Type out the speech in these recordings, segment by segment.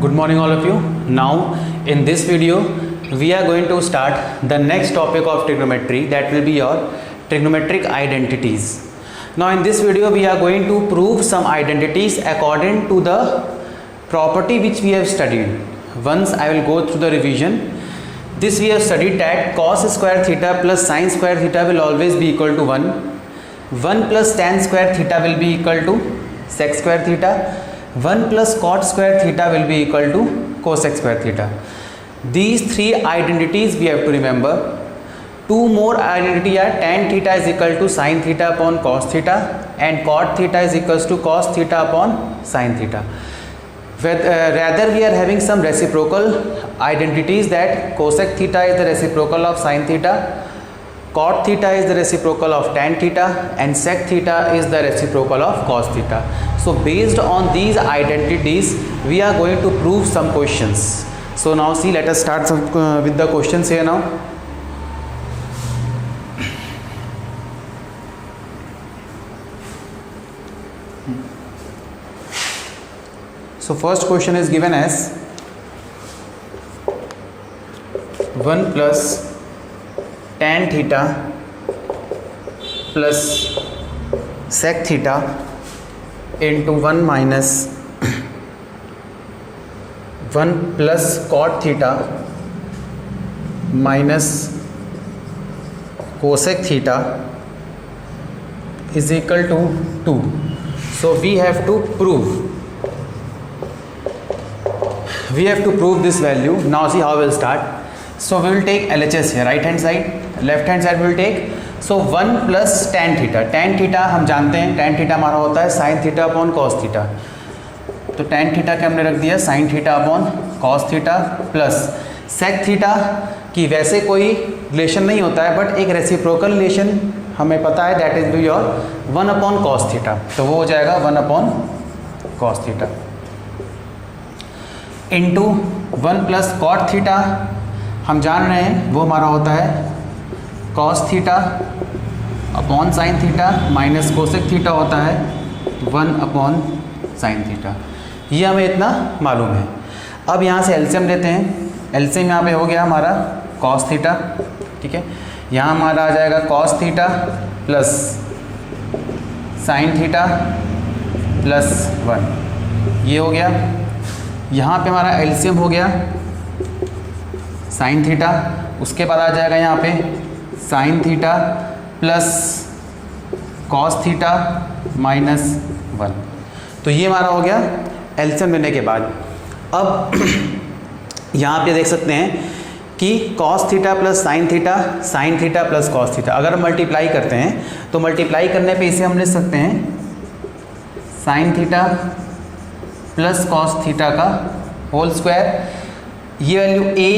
Good morning all of you. Now in this video we are going to start the next topic of trigonometry, that will be your trigonometric identities. Now in this video we are going to prove some identities according to the property which we have studied. Once I will go through the revision. This we have studied that cos square theta plus sin square theta will always be equal to 1. 1 plus tan square theta will be equal to sec square theta. 1 plus cot square theta will be equal to cosec square theta. These three identities we have to remember. Two more identity are tan theta is equal to sin theta upon cos theta and cot theta is equals to cos theta upon sin theta. Rather we are having some reciprocal identities that cosec theta is the reciprocal of sin theta, cot theta is the reciprocal of tan theta and sec theta is the reciprocal of cos theta. So based on these identities we are going to prove some questions. So now see, let us start with the questions here now. So first question is given as 1 plus tan theta plus sec theta into 1 minus 1 plus cot theta minus cosec theta is equal to 2. So we have to prove this value. Now see how we'll start. So we will take LHS here, right hand side, left hand side we will take. So 1 plus tan theta. Tan theta हम जानते हैं, tan theta हमारा होता है sin theta upon cos theta. तो tan theta का हमने रख दिया sin theta upon cos theta plus sec theta की वैसे कोई रिलेशन नहीं होता है बट एक रेसिप्रोकल रिलेशन हमें पता है, that is your 1 upon cos theta. तो वो हो जाएगा 1 upon cos theta into 1 plus cot theta हम जान रहे हैं वो हमारा होता है cos theta upon sine theta minus cosec theta होता है 1 अपॉन साइन थीटा. ये हमें इतना मालूम है. अब यहाँ से एलसीएम लेते हैं. एलसीएम यहाँ पे हो गया हमारा cos थीटा, ठीक है. यहाँ हमारा आ जाएगा cos theta plus sign theta plus 1, ये हो गया. यहाँ पे हमारा एलसीएम हो गया साइन थीटा, उसके बाद आ जाएगा यहाँ पे sign theta plus cos theta minus 1. तो ये हमारा हो गया एलसीएम लेने के बाद. अब यहाँ पे देख सकते हैं कि cos theta plus sign theta plus cos theta अगर हम मल्टीप्लाई करते हैं तो मल्टीप्लाई करने पे इसे हम लिख सकते हैं sine theta plus cos theta का होल स्क्वायर. ये वैल्यू a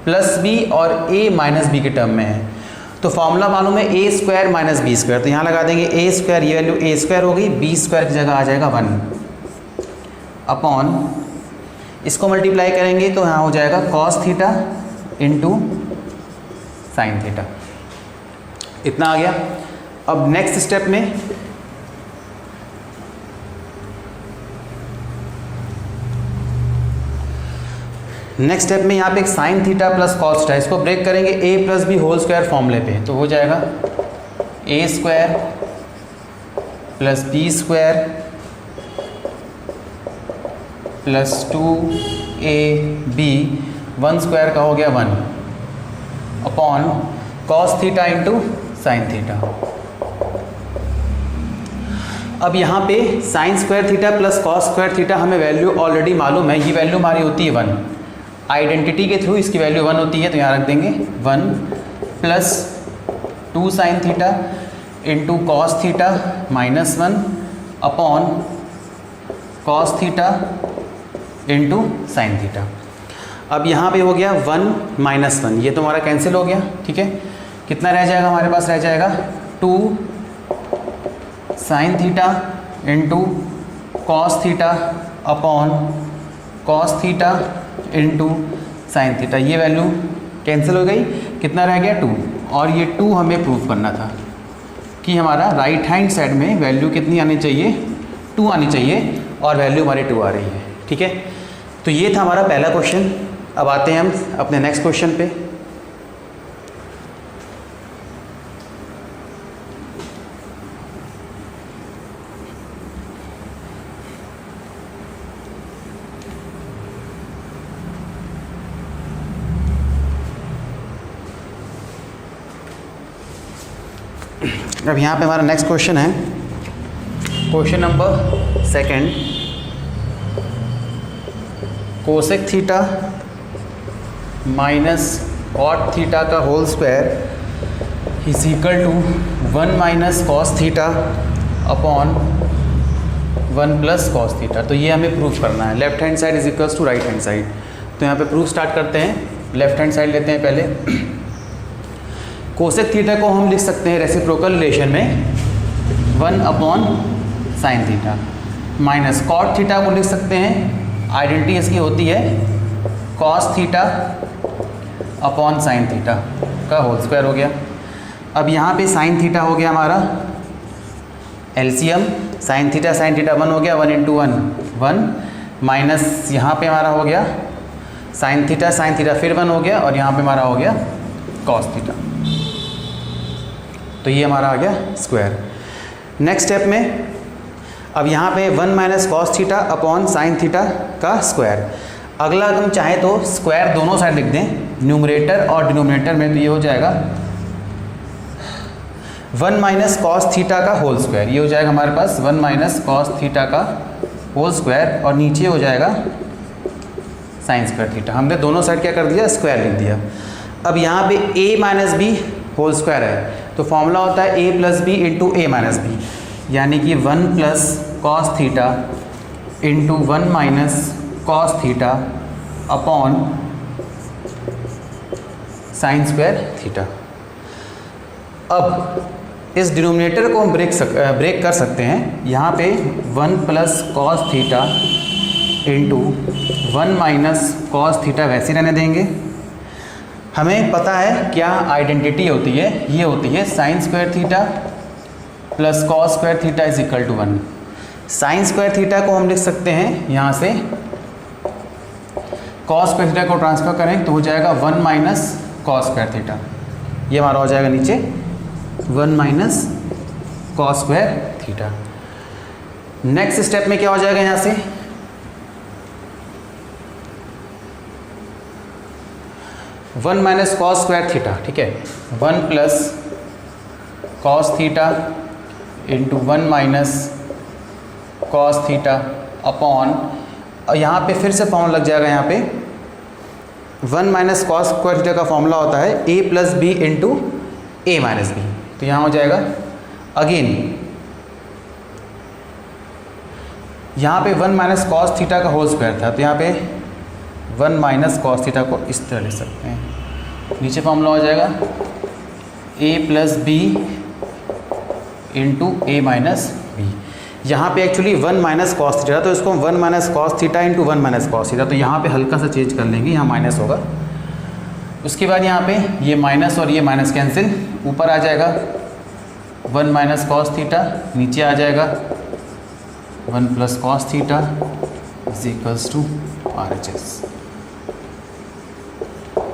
प्लस बी और a माइनस बी के टर्म में है. तो फॉर्मूला मालूम है a square minus B square. तो यहाँ लगा देंगे a स्क्वायर, ये वैल्यू a स्क्वायर हो गई, b स्क्वायर की जगह आ जाएगा 1 अपॉन इसको मल्टीप्लाई करेंगे तो यहाँ हो जाएगा cos theta into sine theta. इतना आ गया. अब नेक्स्ट स्टेप में यहाँ पे एक sine theta plus cos theta, इसको ब्रेक करेंगे a plus b whole square फॉर्मूले पे. तो हो जाएगा a square plus b square plus 2ab 1 square का हो गया 1 upon cos theta into sine theta. अब यहाँ पे sine square theta plus cos square theta हमें वैल्यू ऑलरेडी मालूम है. ये वैल्यू हमारी होती है 1. आइडेंटिटी के थ्रू इसकी वैल्यू 1 होती है. तो यहाँ रख देंगे 1 plus 2 sine theta into cos theta minus 1 upon cos theta into sine theta. अब यहाँ पे हो गया 1 माइनस 1, ये तो हमारा कैंसिल हो गया, ठीक है. कितना रह जाएगा हमारे पास, रह जाएगा 2 sine theta into cos theta upon cos theta into sine theta. ये वैल्यू कैंसिल हो गई. कितना रह गया 2. और ये 2 हमें प्रूव करना था कि हमारा राइट हैंड साइड में वैल्यू कितनी आनी चाहिए, 2 आनी चाहिए और वैल्यू हमारी 2 आ रही है। ठीक है, तो ये था हमारा पहला क्वेश्चन। अब आते हैं हम अपने नेक्स्ट क्वेश्चन पे। अब यहाँ पे हमारा नेक्स्ट क्वेश्चन है, question number second. Cosec theta minus cot theta का whole square is equal to 1 minus cos theta upon 1 plus cos theta. तो ये हमें प्रूफ करना है। Left hand side is equals to right hand side. तो यहाँ पे प्रूफ स्टार्ट करते हैं। लेफ्ट हैंड साइड लेते हैं पहले। कोसेक थीटा को हम लिख सकते हैं रेसिप्रोकल रिलेशन में 1 upon sine theta, minus cot theta को लिख सकते हैं, आइडेंटिटी इसकी होती है cos theta upon sine theta का होल स्क्वायर हो गया। अब यहाँ पे साइन थीटा हो गया हमारा एलसीएम, साइन थीटा 1 हो गया, 1 इंटू 1 माइनस यहाँ पे हमारा हो गया साइन थीटा फिर 1 हो गया, और यहाँ पे हमारा हो गया कॉस थीटा। तो ये हमारा आ गया स्क्वायर। नेक्स्ट स्टेप में अब यहाँ पे 1 minus cos theta upon sine theta का स्क्वायर। अगला अगर हम चाहें तो स्क्वायर दोनों साइड लिख दें, न्यूमरेटर और डिनोमिनेटर में। तो ये हो जाएगा 1 माइनस कॉस थीटा का होल स्क्वायर। ये हो जाएगा हमारे पास 1 माइनस कॉस थीटा का होल स्क्वायर, और नीचे हो जाएगा साइन स्क्वायर थीटा। हमने दोनों साइड क्या कर दिया, स्क्वायर लिख दिया। अब यहाँ पे a minus b whole square है, तो फॉर्मूला होता है a plus B into A minus b, यानी कि 1 plus cos theta into 1 minus cos theta upon sine square theta. अब इस डिनोमिनेटर को हम ब्रेक कर सकते हैं। यहाँ पे 1 plus cos theta into 1 minus cos theta वैसे रहने देंगे। हमें पता है क्या आइडेंटिटी होती है, ये होती है sine square theta plus cos square theta is equal to 1। Sine square theta को हम लिख सकते हैं यहाँ से, कॉस स्क्वायर थीटा को ट्रांसफर करें तो हो जाएगा 1 माइनस कॉस स्क्वायर थीटा। ये हमारा हो जाएगा नीचे 1 minus cos square theta. Next step में क्या हो जाएगा यहाँ से, 1 माइनस कॉस स्क्वायर थीटा, ठीक है, 1 plus cos theta into 1 minus cos theta upon, और यहाँ पे फिर से फॉर्मूला लग जाएगा। यहाँ पे 1 माइनस कॉस स्क्वायर थीटा का फॉर्मूला होता है a plus B into A minus b. तो यहाँ हो जाएगा अगेन, यहाँ पे 1 माइनस कॉस थीटा का होल स्क्वायर था, तो यहाँ पे 1 माइनस कॉस थीटा को इस तरह लिख सकते हैं। नीचे फॉर्मूला हो जाएगा a plus B into A minus b. यहाँ पे एक्चुअली 1 माइनस कॉस थीटा, तो इसको 1 minus cos theta into 1 minus cos theta, तो यहाँ पे हल्का सा चेंज कर लेंगे, यहाँ माइनस होगा। उसके बाद यहाँ पे ये माइनस और ये माइनस कैंसिल, ऊपर आ जाएगा 1 माइनस कॉस थीटा, नीचे आ जाएगा 1 plus cos theta is equals to RHS।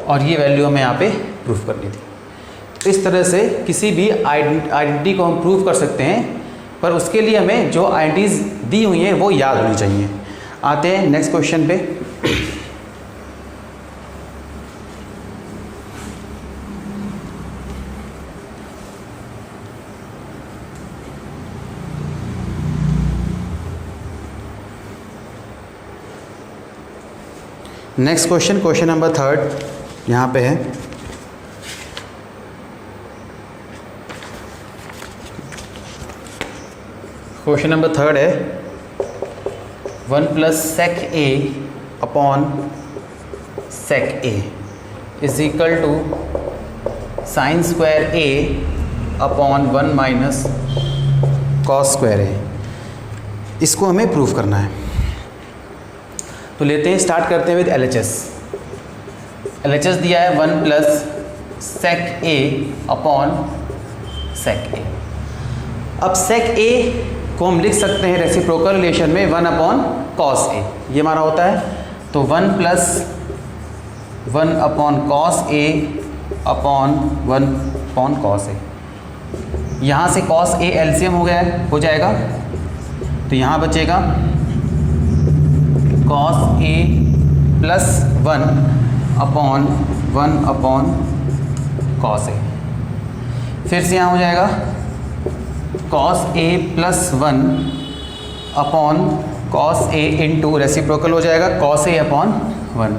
और ये वैल्यू हमें यहाँ पे प्रूफ करनी थी। तो इस तरह से किसी भी आइडेंटिटी को हम प्रूव कर सकते हैं, पर उसके लिए हमें जो आइडेंटिटीज दी हुई हैं वो याद होनी चाहिए। आते हैं नेक्स्ट क्वेश्चन पे। नेक्स्ट क्वेश्चन, क्वेश्चन नंबर 3 यहाँ पे है। क्वेश्चन नंबर 3 है 1 plus sec A upon sec A is equal to sine square A upon 1 minus cos square A. इसको हमें प्रूव करना है। तो लेते हैं, स्टार्ट करते हैं विद LHS। LHS दिया है 1 plus sec A upon sec ए। अब सेक ए को हम लिख सकते हैं रेसिप्रोकल रिलेशन में 1 अपॉन कॉस ए। ये हमारा होता है तो 1 plus 1 upon cos A upon 1 upon cos A. यहाँ से कॉस ए एलसीएम हो गया हो जाएगा, तो यहाँ बचेगा cos A plus 1 upon 1 upon cos A. फिर से यहाँ हो जाएगा cos A plus 1 upon cos A into reciprocal हो जाएगा cos A upon 1।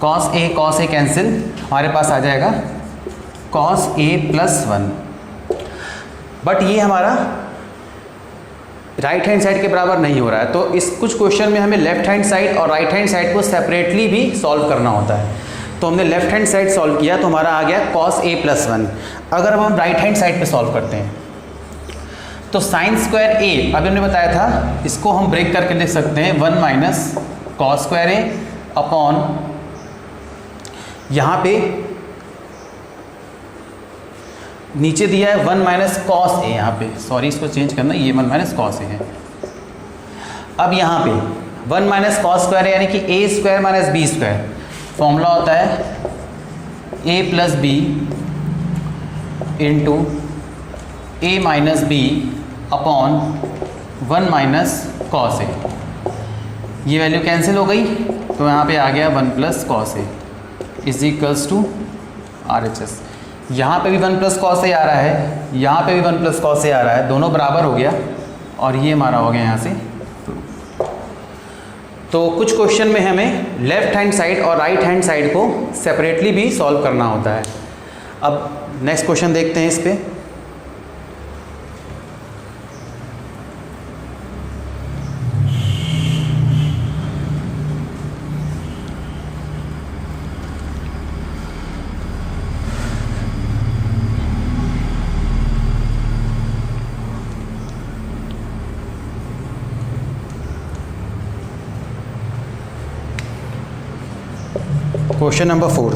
Cos A cancel, हमारे पास आ जाएगा कॉस ए प्लस 1। बट ये हमारा राइट हैंड साइड के बराबर नहीं हो रहा है, तो इस कुछ क्वेश्चन में हमें लेफ्ट हैंड साइड और राइट हैंड साइड को सेपरेटली भी सॉल्व करना होता है। तो हमने लेफ्ट हैंड साइड सॉल्व किया तो हमारा आ गया कॉस ए प्लस 1। अगर अब हम राइट हैंड साइड पे सॉल्व करते हैं तो साइन स्क्वायर ए, अभी हमने बताया था, इसको हम ब्रेक करके लिख सकते हैं 1 minus cos square A upon, यहाँ पे नीचे दिया है 1 माइनस कॉस ए, यहाँ पे सॉरी इसको चेंज करना, ये 1 माइनस कॉस ए है। अब यहाँ पे 1 माइनस कॉस स्क्वायर है, यानी कि A square minus B square, formula होता है A plus B into A minus B upon 1 minus cos A. ये वैल्यू कैंसिल हो गई, तो यहाँ पे आ गया 1 plus cos A is equals to R H S. यहाँ पर भी 1 प्लस कॉस ए आ रहा है, यहाँ पे भी 1 प्लस कॉस ए आ रहा है, दोनों बराबर हो गया और ये हमारा हो गया यहाँ से। तो कुछ क्वेश्चन में हमें लेफ्ट हैंड साइड और राइट हैंड साइड को सेपरेटली भी सॉल्व करना होता है। अब नेक्स्ट क्वेश्चन देखते हैं इस पे। Question number 4।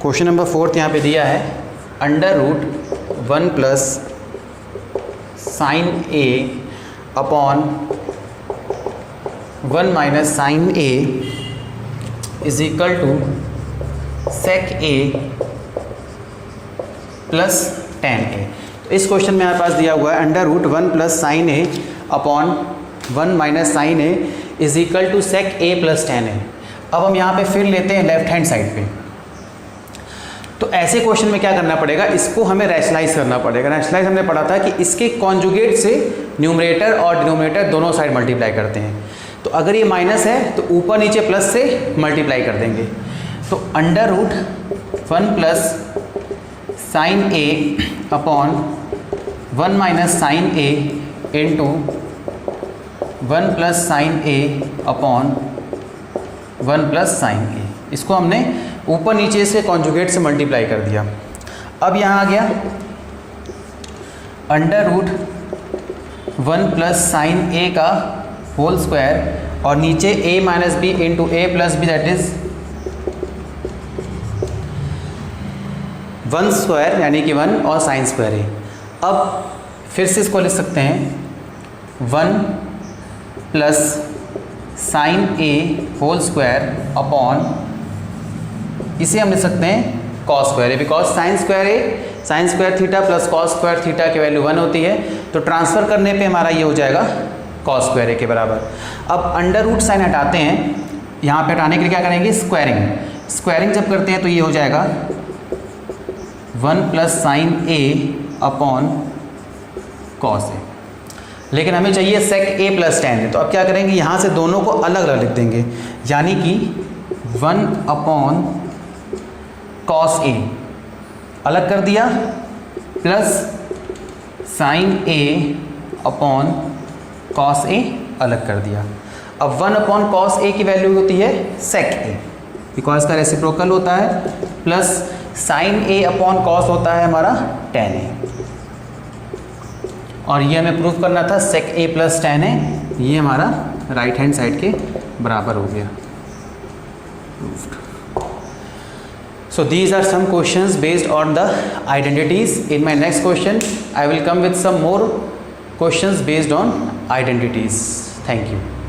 क्वेश्चन नंबर 4 यहाँ पे दिया है under root 1 plus sine A upon 1 minus sine A is equal to sec A plus tan A. तो इस क्वेश्चन में हमारे पास दिया हुआ है under root 1 plus sine A upon 1 minus sine A is equal to sec A plus tan A. अब हम यहाँ पे फिर लेते हैं लेफ्ट हैंड साइड पे। तो ऐसे क्वेश्चन में क्या करना पड़ेगा, इसको हमें रैशनलाइज करना पड़ेगा। रैशनलाइज हमने पढ़ा था कि इसके कॉन्जुगेट से न्यूमरेटर और डिनोमिनेटर दोनों साइड मल्टीप्लाई करते हैं। तो अगर ये माइनस है तो ऊपर नीचे प्लस से मल्टीप्लाई कर देंगे। तो under root 1 plus sine A upon 1 minus sine A into 1 plus sine A upon 1 plus sine ए, इसको हमने ऊपर नीचे से कॉन्जुगेट से मल्टीप्लाई कर दिया। अब यहाँ आ गया under root 1 plus sine A का होल स्क्वायर और नीचे a minus b into a plus b, that is 1 square यानी कि 1 और साइन स्क्वायर ए। अब फिर से इसको लिख सकते हैं 1 प्लस साइन ए होल स्क्वायर अपॉन, इसे हम लिख सकते हैं cos square A, because sign square theta plus cos square theta की वैल्यू 1 होती है। तो ट्रांसफ़र करने पे हमारा ये हो जाएगा कॉस स्क्वायर ए के बराबर। अब अंडर रूट साइन हटाते हैं, यहाँ पे हटाने के लिए क्या करेंगे, स्क्वायरिंग जब करते हैं तो ये हो जाएगा 1 plus sine A upon cos A. लेकिन हमें चाहिए सेक ए प्लस टेन है, तो अब क्या करेंगे, यहाँ से दोनों को अलग अलग लिख देंगे, यानी कि 1 अपॉन कॉस ए अलग कर दिया plus sine A upon cos A अलग कर दिया। अब 1 अपॉन कॉस ए की वैल्यू होती है सेक ए, बिकॉज का रेसिप्रोकल होता है, plus sine A upon cos होता है हमारा टेन ए। और ये हमें प्रूफ करना था सेक ए प्लस टेन ए, ये हमारा राइट हैंड साइड के बराबर हो गया। So these are some questions based on the identities. In my next question I will come with some more questions based on identities. Thank you.